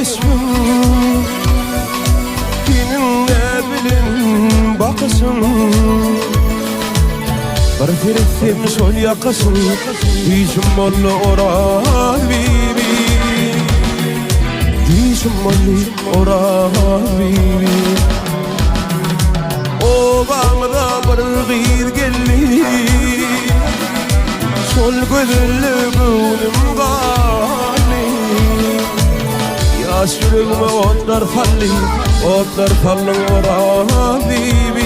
kesmim Seninle bilin bakısın Bir terefim sol yakasın Dişim mollu orar bibi Dişim mollu orar bibi O bağımda bir gıyır gelli Sol gözlü gönlüm gani Yaş yüreğime otlar falli Otlar fallın orar bibi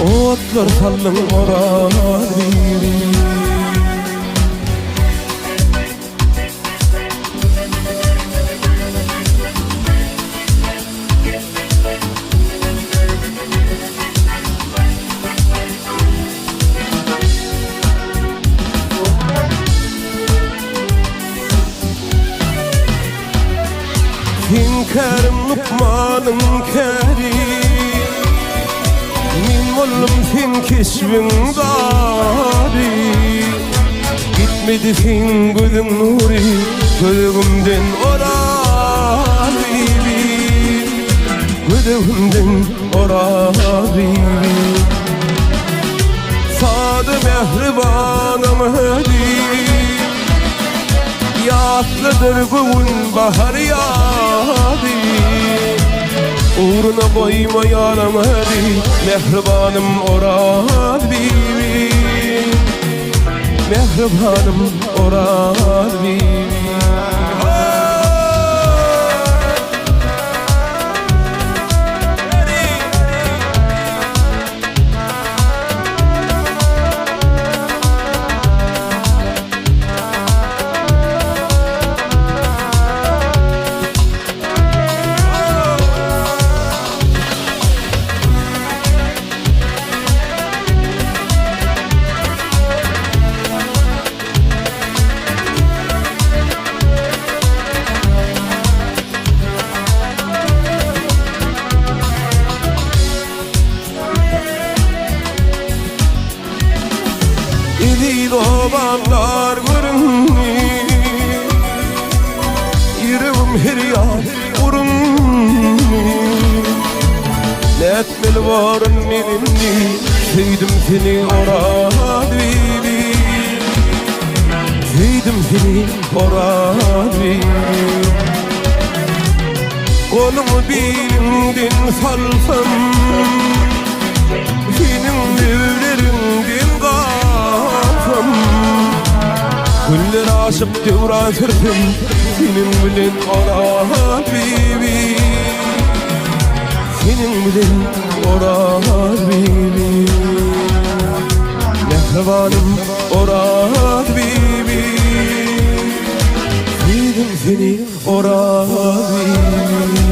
Otlar fallın orar bibi Hünkârım Lukman'ım kerim Min oğlum fin kesbin gari Gitmedi fin gözün nuri Gözümden orar bibi Gözümden orar bibi Sadı mehribanım hedi Yatlıdır bugün bahar yağdı Uğruna koyma yaram hadi Mehribanım orar bibi Mehribanım orar bibi İli babamlar görünmüyor Yüreğim her yar vurunmuyor Ne etmeli varın benimle Sevdim seni orar bibi Sevdim seni orar bibi Kolumu bilimden salsam Senin evlerinden kalsam Güller aşıp devran sürsem Senin bilen orar bibi Senin bilen orar bibi Mehribanım orar bibi Sevdim seni orar bibi